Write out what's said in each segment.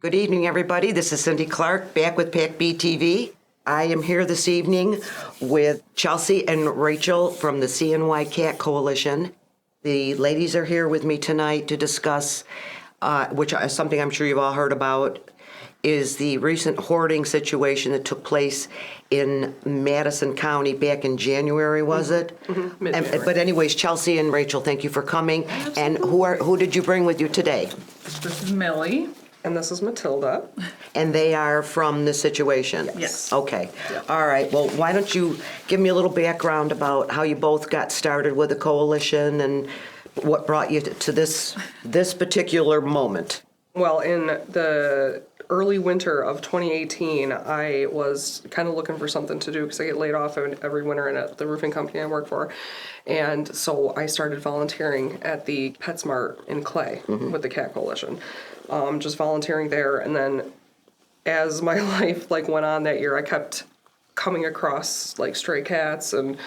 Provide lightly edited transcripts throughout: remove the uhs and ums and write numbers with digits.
Good evening, everybody. This is Cindy Clark, back with PAC-B TV. I am here this evening with Chelsea and Rachel from the CNY Cat Coalition. The ladies are here with me tonight to discuss, which is something I'm sure you've all heard about, is the recent hoarding situation that took place in Madison County back in January, was it? Mid-January. But anyways, Chelsea and Rachel, thank you for coming. And who did you bring with you today? This is Millie. And this is Matilda. And they are from this situation? Yes. Okay. All right. Well, why don't you give me a little background about how you both got started with the coalition and what brought you to this particular moment? Well, in the early winter of 2018, I was kind of looking for something to do because I get laid off every winter at the roofing company I work for. And so I started volunteering at the PetSmart in Clay with the Cat Coalition. Just volunteering there. And then as my life went on that year, I kept coming across stray cats and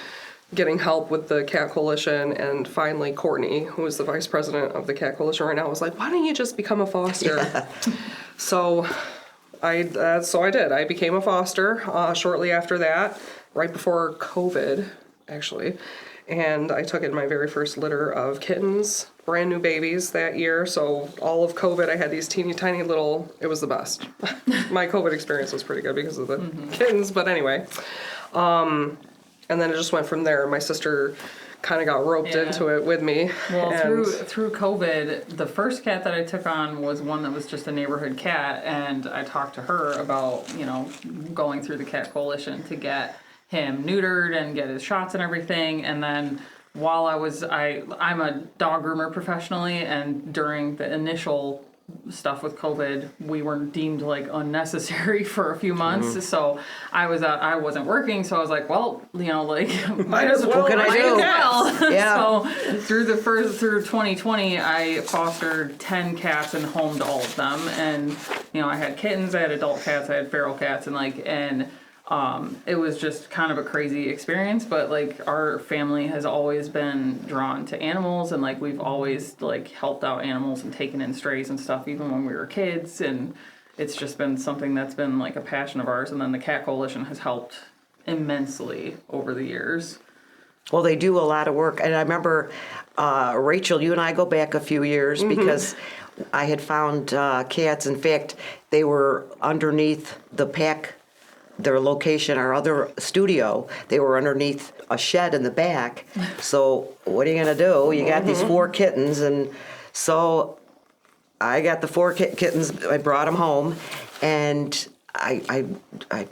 getting help with the Cat Coalition. And finally, Courtney, who is the vice president of the Cat Coalition right now, was like, why don't you just become a foster? Yeah. So I did. I became a foster shortly after that, right before COVID, actually. And I took in my very first litter of kittens, brand new babies that year. So all of COVID, I had these teeny tiny little, it was the best. My COVID experience was pretty good because of the kittens. But anyway, and then it just went from there. My sister kind of got roped into it with me. Well, through COVID, the first cat that I took on was one that was just a neighborhood cat. And I talked to her about, going through the Cat Coalition to get him neutered and get his shots and everything. And then while I'm a dog groomer professionally, and during the initial stuff with COVID, we were deemed unnecessary for a few months. So I wasn't working. So I was like, well, might as well. What can I do? Yeah. So through 2020, I fostered 10 cats and homed all of them. And, I had kittens, I had adult cats, I had feral cats, and it was just kind of a crazy experience, but our family has always been drawn to animals, and we've always helped out animals and taken in strays and stuff even when we were kids, and it's just been something that's been a passion of ours. And then the Cat Coalition has helped immensely over the years. Well, they do a lot of work. And I remember, Rachel, you and I go back a few years because I had found cats. In fact, they were underneath the PAC, their location, our other studio. They were underneath a shed in the back. So what are you going to do? You got these 4 kittens. And so I got the 4 kittens. I brought them home. And I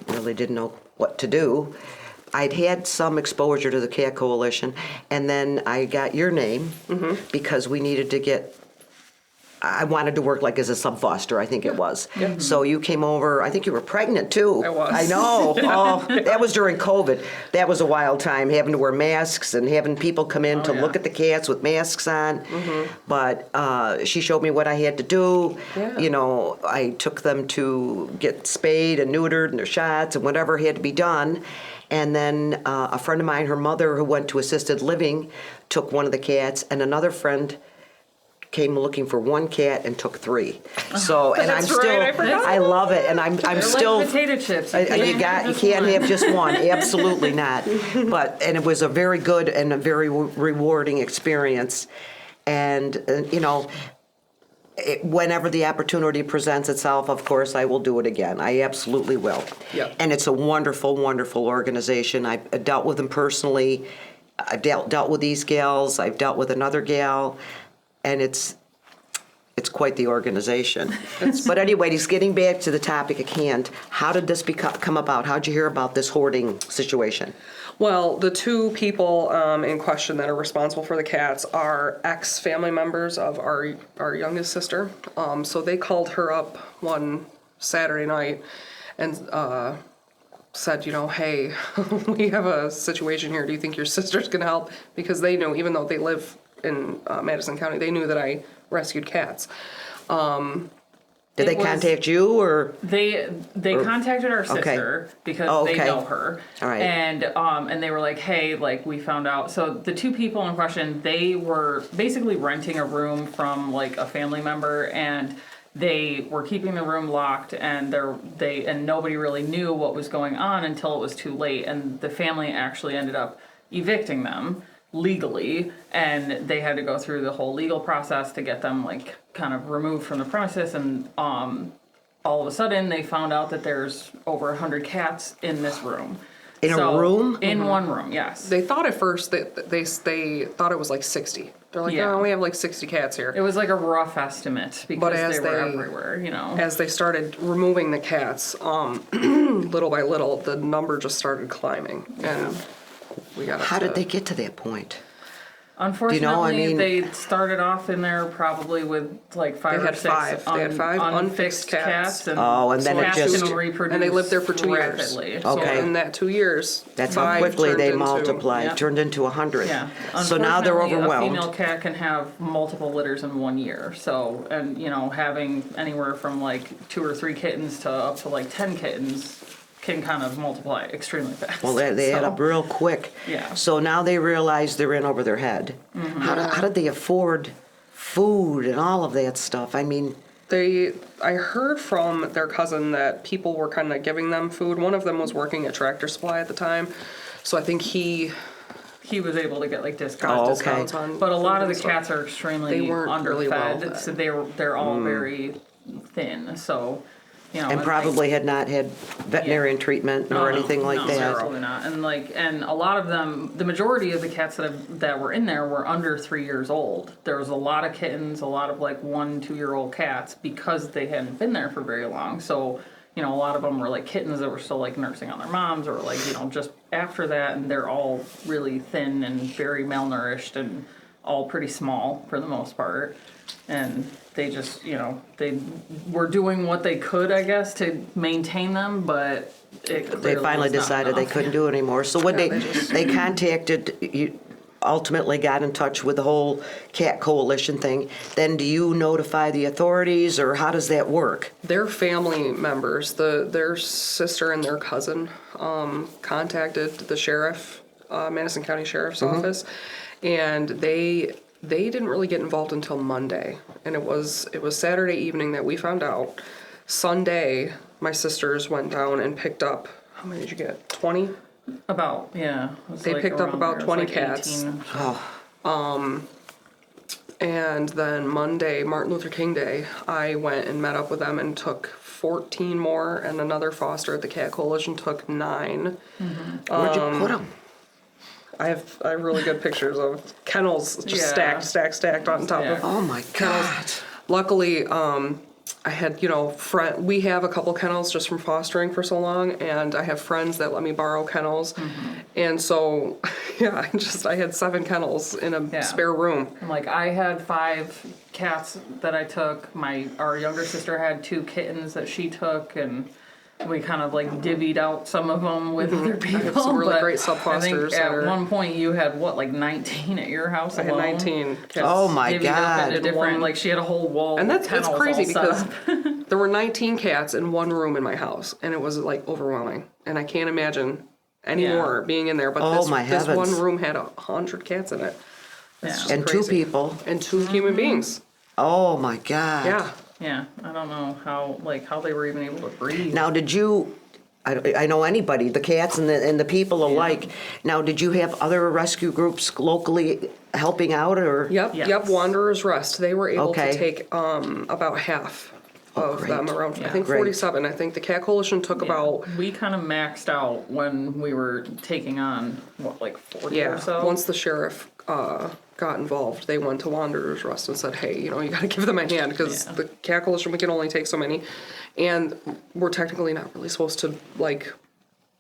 really didn't know what to do. I'd had some exposure to the Cat Coalition. And then I got your name because we needed to get, I wanted to work as a sub-foster, I think it was. So you came over, I think you were pregnant too. I was. I know. Oh, that was during COVID. That was a wild time, having to wear masks and having people come in to look at the cats with masks on. But she showed me what I had to do. Yeah. I took them to get spayed and neutered and their shots and whatever had to be done. And then a friend of mine, her mother, who went to assisted living, took one of the cats, and another friend came looking for 1 cat and took 3. So, and I'm still, I love it, and I'm They're still. like potato chips. You can't have just one. Absolutely not. And it was a very good and a very rewarding experience. And whenever the opportunity presents itself, of course, I will do it again. I absolutely will. Yep. And it's a wonderful, wonderful organization. I've dealt with them personally. I've dealt with these gals. I've dealt with another gal. And it's quite the organization. But anyway, just getting back to the topic at hand, how did this come about? How did you hear about this hoarding situation? Well, the 2 people in question that are responsible for the cats are ex-family members of our youngest sister. So they called her up one Saturday night and said, hey, we have a situation here. Do you think your sister's going to help? Because they knew, even though they live in Madison County, they knew that I rescued cats. Did they contact you or? They contacted our sister because they know her. All right. And they were like, hey, we found out. So the 2 people in question, they were basically renting a room from a family member, and they were keeping the room locked, and nobody really knew what was going on until it was too late, and the family actually ended up evicting them legally, and they had to go through the whole legal process to get them like kind of removed from the premises, and all of a sudden they found out that there's over 100 cats in this room. In a room? In one room, yes. They thought at first that they thought it was like 60. They're like, Yeah. oh, we have like 60 cats here. It was like a rough estimate because they were everywhere, you know. As they started removing the cats, little by little, the number just started climbing, and we got. How did they get to that point? Unfortunately, they started off in there probably with like five They or had six five. They had five unfixed cats. and, And then cats it just... can reproduce And they lived there for 2 years. rapidly. So Okay. in that 2 years, That's how five quickly turned they into- multiplied, Yeah. turned into 100. Yeah. So now they're Unfortunately, overwhelmed. A female cat can have multiple litters in 1 year. So, and you know, having anywhere from like 2 or 3 kittens to up to like 10 kittens can kind of multiply extremely fast. Well, they add So, up real quick. Yeah. So now they realize they're in over their head. How did they afford food and all of that stuff? I mean, I heard from their cousin that people were kind of giving them food. One of them was working at Tractor Supply at the time, so I think he he was able to get like got discounts. Oh, discounts okay. on. But a lot of the food and stuff. cats are extremely They weren't really well underfed, fed. so they're all very thin. So, you know, and like- probably had not had veterinarian treatment or anything like no, that. absolutely not. And a lot of them, the majority of the cats that were in there were under 3 years old. There was a lot of kittens, a lot of like 1-2-year-old cats because they hadn't been there for very long. So, you know, a lot of them were like kittens that were still like nursing on their moms or like, you know, just after that, and they're all really thin and very malnourished and all pretty small for the most part. And they just, you know, they were doing what they could, I guess, to maintain them, but They clearly finally was not decided they enough. couldn't do it anymore. So when Yeah, they contacted, you ultimately got in touch with the whole Cat Coalition thing, then do you notify the authorities, or how does that work? Their family members, their sister and their cousin, contacted the sheriff, Madison County Sheriff's Office, and they didn't really get involved until Monday, and it was Saturday evening that we found out. Sunday, my sisters went down and picked up. How many did you get? 20. About, yeah. It was They like picked up around about there. It was 20 like cats. 18. And then Monday, Martin Luther King Day, I went and met up with them and took 14 more, and another foster at the Cat Coalition took 9. Where'd you put them? I have really good pictures of kennels just Yeah. stacked on top Yeah. of. Oh my God. Luckily, I had, we have a couple kennels just from fostering for so long, and I have friends that let me borrow kennels. And so, yeah, I had 7 kennels in a Yeah. spare room. And, like, I had 5 cats that I took. Our younger sister had 2 kittens that she took, and we kind of like divvied out some of them with other people. have some really but great I sub-fosters think that at are- one point you had like 19 at your house I had alone. 19 cats. Oh my Divvied up God. into different, like she had a whole wall. And with it's kennels crazy all because set up. there were 19 cats in one room in my house, and it was like overwhelming. And I can't imagine any Yeah. more being in there. But Oh, my this heavens. one room had 100 cats in it. Yeah. just And 2 crazy. people. And 2 human beings. Oh my God. Yeah. Yeah, I don't know how they were even able to breathe. Now, did you? I know anybody, the cats and the people alike. Now, did you have other rescue groups locally helping out, or? Yep. Yes. Yep. Wanderers Rest. They were able Okay. to take about half of them, great. around I Yeah. think Great. 47. I think the Cat Coalition took about. We kind of maxed out when we were taking on like 40 or so. Once the sheriff got involved, they went to Wanderers Rest and said, hey, you got to give them a hand because Yeah. the Cat Coalition, we can only take so many. And we're technically not really supposed to,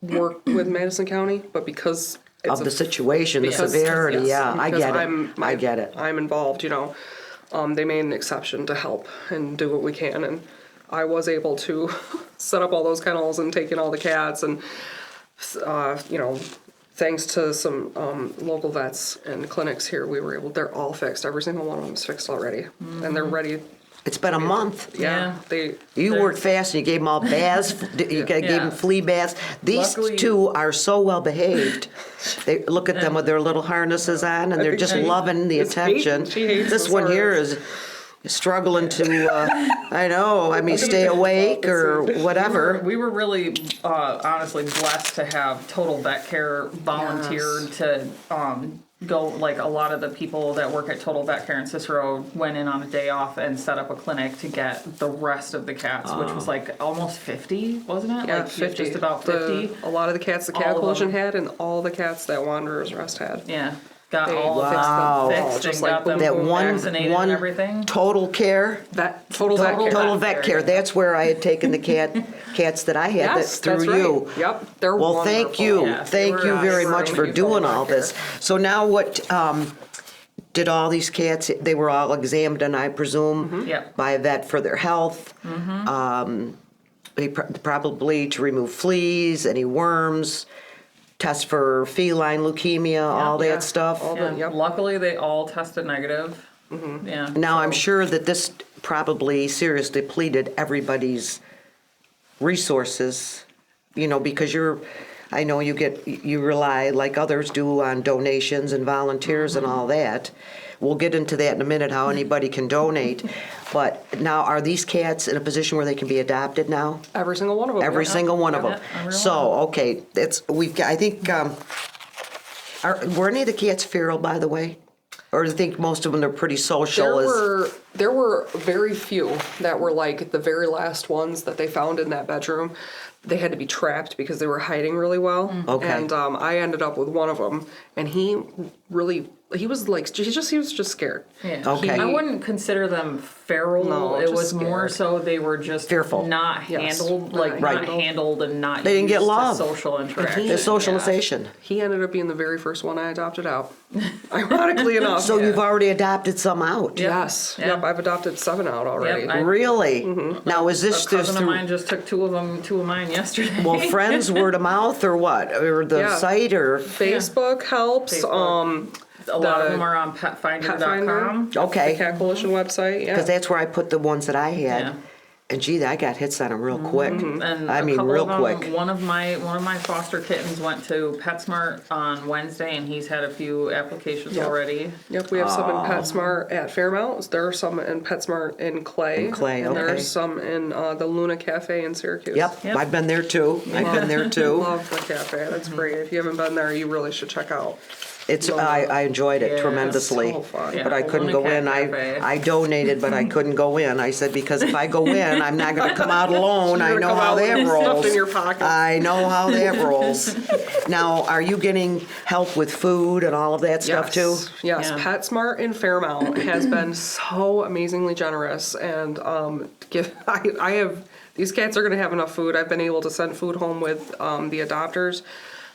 work with Madison County, but because it's Of the situation, the because- severity, yes, yeah, I because get it. I get it. I'm involved, they made an exception to help and do what we can. And I was able to set up all those kennels and take in all the cats and, thanks to some local vets and clinics here, they're all fixed. Every single one of them is fixed already. And they're ready. It's been a month. Yeah. You worked fast and you gave them all baths. You gave them Yeah. flea baths. These Luckily- 2 are so well behaved. They look at them with their little harnesses on, and they're just she- loving the it's attention. Peyton. She hates This this one here harness. is struggling to, I know, I mean, stay awake or whatever. We were really honestly blessed to have Total Vet Care volunteered to go. Like a lot of the people that work at Total Vet Care in Cicero went in on a day off and set up a clinic to get the rest of the cats, which was like almost 50, wasn't it? Yeah, like 50. Just about 50. A lot of the cats the All Cat of Coalition them. had, and all the cats that Wanderers Rest had. Yeah. Got They all of fixed them them all, fixed just and like got them That vaccinated one and everything. Total Care. Total Vet Care. Total Vet Care. That's where I had taken the cats that I had. Yes, That's through right. you. Yep, they're Well, wonderful. thank you. Yes, Thank they you were, very they were much for really doing Total all Vet this. Care. So now what, did all these cats, they were all examined, I presume, Yep. by a vet for their health? They probably to remove fleas, any worms, test for feline leukemia, all yeah, that stuff? all Yeah. Yep. Luckily, they all tested negative. Yeah. Now, I'm so- sure that this probably seriously depleted everybody's resources, because I know you rely, like others do, on donations and volunteers and all that. We'll get into that in a minute, how anybody can donate. But now, are these cats in a position where they can be adopted now? Every single one of them. Every yeah. single one of them. Yeah, every one. So, okay, I think, were any of the cats feral, by the way? Or do you think most of them are pretty social? There were very few that were like the very last ones that they found in that bedroom. They had to be trapped because they were hiding really well. Okay. And I ended up with one of them, and he was just scared. Yeah. Okay. I wouldn't consider them feral. No, it just was more scared. so they were just Fearful. not Yes. handled, Right. not handled and not They didn't get used to love. social interaction. The socialization. He ended up being the very first one I adopted out. Ironically enough. So you've already adopted some out? Yes. Yeah. Yep. I've adopted 7 out already. Yep, Really? Mm-hmm. Now, is A this cousin of through, mine just took two of mine yesterday. well, friends, word of mouth, or what? Or the Yeah. site, or? Facebook helps. Facebook. A lot of the them are on petfinder.com. Okay. The Cat Coalition website. Yeah. Because that's where I put the ones that I had. Yeah. And gee, I got hits on them real quick. And I a mean, couple real of them, quick. One of my foster kittens went to PetSmart on Wednesday, and he's had a few applications Yep. already. Yep, we have some in PetSmart at Fairmount. There are some in PetSmart in Clay. In Clay, and okay. there's some in the Luna Cafe in Syracuse. Yep, Yep. I've been there too. I've been there too. Love the cafe. That's great. If you haven't been there, you really should check out. I enjoyed it Yeah, tremendously, so fun. but I Yeah, couldn't Luna go in. Cat Cafe. I donated, but I couldn't go in. I said, because if I go in, I'm not gonna come out alone. I You're know gonna come how out that with rolls. stuff in your pocket. I know how that rolls. Now, are you getting help with food and all of that stuff too? Yes, Yeah. PetSmart in Fairmount has been so amazingly generous, and I have these cats are going to have enough food. I've been able to send food home with the adopters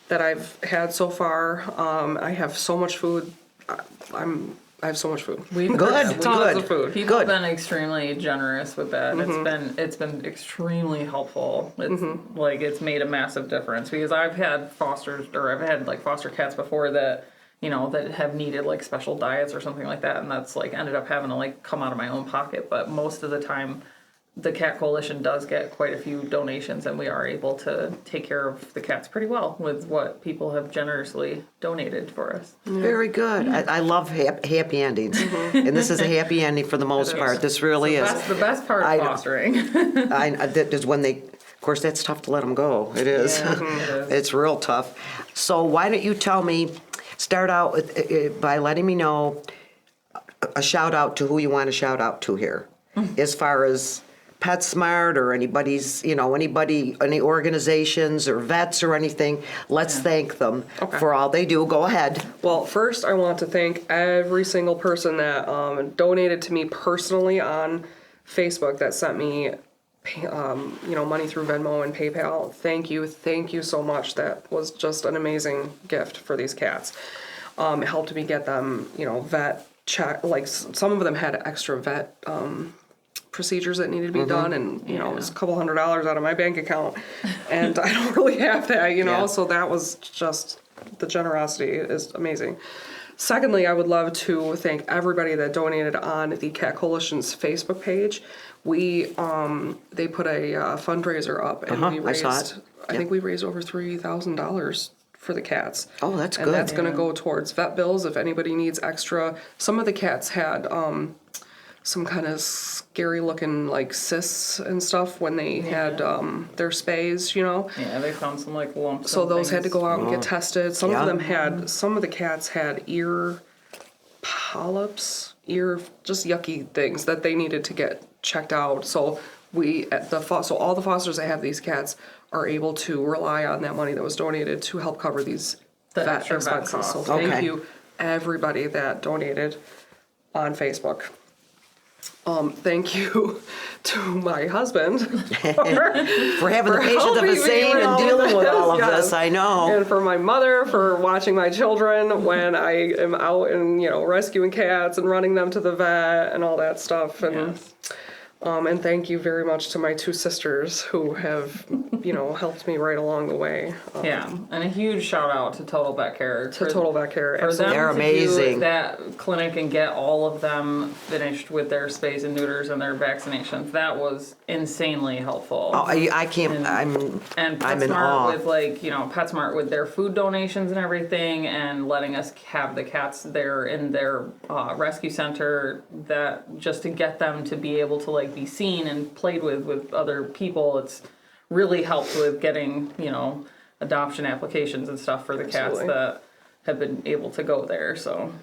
that I've had so far. I have so much food. I have so much food. We've Good, Tons good. of food. People Good. have been extremely generous with that. It's been extremely helpful. It's like it's made a massive difference because I've had foster cats before that that have needed like special diets or something like that, and that's like ended up having to like come out of my own pocket. But most of the time, the Cat Coalition does get quite a few donations, and we are able to take care of the cats pretty well with what people have generously donated for us. Very good. I love happy endings, and this is a happy ending for the most part. This really is. That's the best part I of know. fostering. That is when they, of course, that's tough to let them go. It is. Yeah, it is. It's real tough. So why don't you tell me, start out with, by letting me know a shout out to who you want to shout out to here, as far as PetSmart or any organizations or vets or anything. Let's thank them for all they do. Go ahead. Well, first I want to thank every single person that donated to me personally on Facebook that sent me money through Venmo and PayPal. Thank you so much. That was just an amazing gift for these cats. It helped me get them, vet check. Like some of them had extra vet procedures that needed to be done, and it was a couple $100 out of my bank account, and I don't really have that, Yeah. So that was just, the generosity is amazing. Secondly, I would love to thank everybody that donated on the Cat Coalition's Facebook page. They put a fundraiser up, and we I raised, saw it. I think we raised over $3,000 for the cats. Oh, that's and good. that's going to go towards vet bills if anybody needs extra. Some of the cats had some kind of scary looking like cysts and stuff when they had their spays, you know. Yeah, they found some like lumps. So and those had to things. go out and get tested. Some Yeah. of them had, some of the cats had ear polyps, just yucky things that they needed to get checked out. So so all the fosters that have these cats are able to rely on that money that was donated to help cover these The vet extra vet expenses. So costs. thank Okay. you everybody that donated on Facebook. Thank you to my husband For having the for patience of helping a me saint with and all of dealing with all of this, this, I know. and for my mother for watching my children when I am out and, you know, rescuing cats and running them to the vet and all that stuff. And Yes. and thank you very much to my two sisters who have, you know, helped me right along the way. Yeah, and a huge shout out to Total Vet Care. To Total Vet Care, For them absolutely. They're to amazing. do that clinic and get all of them finished with their spays and neuters and their vaccinations, that was insanely helpful. Oh, I can't, And I'm in PetSmart awe. with like, you know, PetSmart with their food donations and everything and letting us have the cats there in their rescue center, that just to get them to be able to like be seen and played with other people, it's really helped with getting, you know, adoption applications and stuff for the cats Absolutely. that have been able to go there. So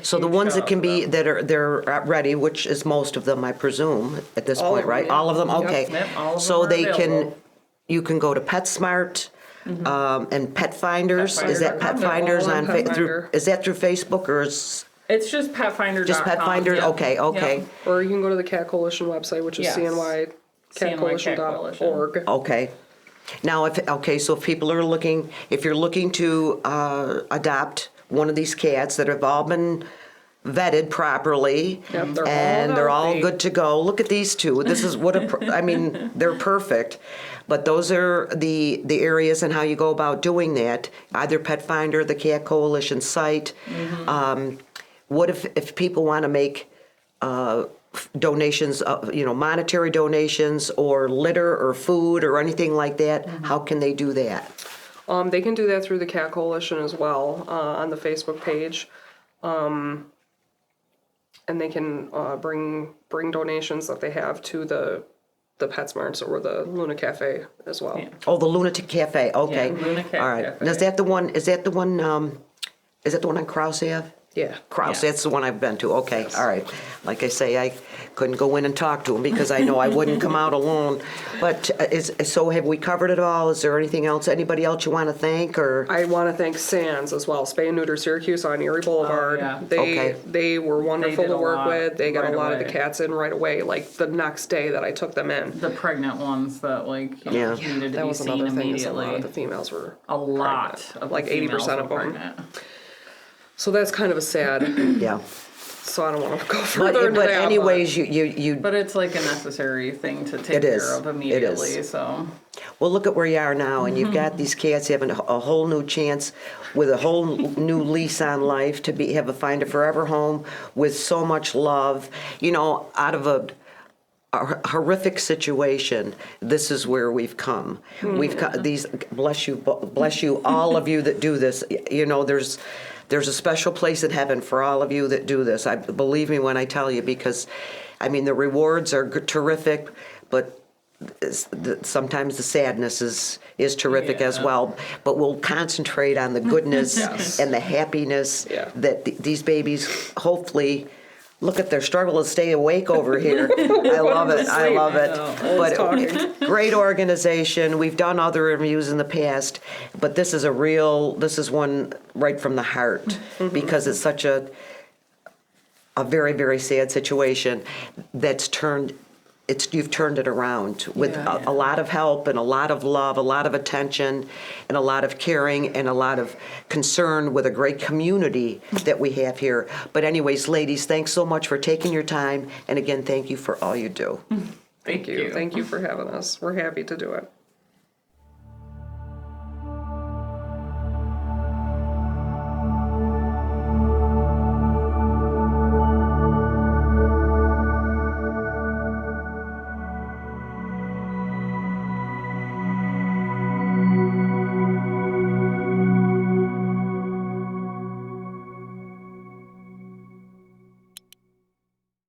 So the huge ones shout that out can to be, them. they're ready, which is most of them, I presume, at this All point, of them, right? yeah. All of them, Yep. okay. Yep, all of them So are they can, available. you can go to PetSmart, and Pet Finders. Is that Pet PetFinder.com. They're Finders all on on, PetFinder. is that through Facebook or is It's just petfinder.com. just Pet Finder? Yep. Okay, okay, Yep. Or you can go to the Cat Coalition website, which is Yes. CNY Cat Coalition.org. okay. Now, so if people are looking, if you're looking to adopt one of these cats that have all been vetted properly, Yep, they're all and they're all healthy. good to go. Look at these two. This is what I mean, they're perfect. But those are the areas and how you go about doing that. Either Pet Finder, the Cat Coalition site. What if people want to make donations, you know, monetary donations or litter or food or anything like that? How can they do that? They can do that through the Cat Coalition as well, on the Facebook page. And they can bring donations that they have to the PetSmarts or the Luna Cafe as well. Yeah. Oh, the Lunatic Cafe. Okay. Yeah, Luna Cat All right. Cafe. And is that the one? Is that the one on Krause Ave? Yeah. Krause, Yeah. that's the one I've been to. Okay, Yes. all right. Like I say, I couldn't go in and talk to him because I know I wouldn't come out alone. But so have we covered it all? Is there anything else? Anybody else you want to thank or? I want to thank Sands as well, Spay and Neuter Syracuse on Erie Boulevard. yeah. Okay. They were wonderful did to a work lot with. They got right a lot of away. the cats in right away, like the next day that I took them in. The pregnant ones that like you know, Yeah. needed to That be was seen another thing, is a lot immediately. of the females were A lot pregnant. of like the 80% females of were them. pregnant. So that's kind of a sad. Yeah. So I don't want to go further into But that. anyways, you But it's like a necessary thing to take It is. care of It immediately. is. So well, look at where you are now, and you've got these cats having a whole new chance with a whole new lease on life to have a find a forever home with so much love. You know, out of a horrific situation, this is where we've come. We've got these. Bless you, all of you that do this. You know, there's a special place in heaven for all of you that do this. Believe me when I tell you, because, I mean, the rewards are terrific, but sometimes the sadness is terrific as Yeah. well. But we'll concentrate on the goodness Yes. and the happiness Yeah. that these babies hopefully. Look at their struggle to stay awake over here. I love it. I love it. Always talking. Great organization. We've done other interviews in the past, but this is one right from the heart because it's such a very, very sad situation that's you've turned it around with Yeah. a lot of help and a lot of love, a lot of attention, and a lot of caring and a lot of concern with a great community that we have here. But anyways, ladies, thanks so much for taking your time. And again, thank you for all you do. Thank you. Thank you for having us. We're happy to do it.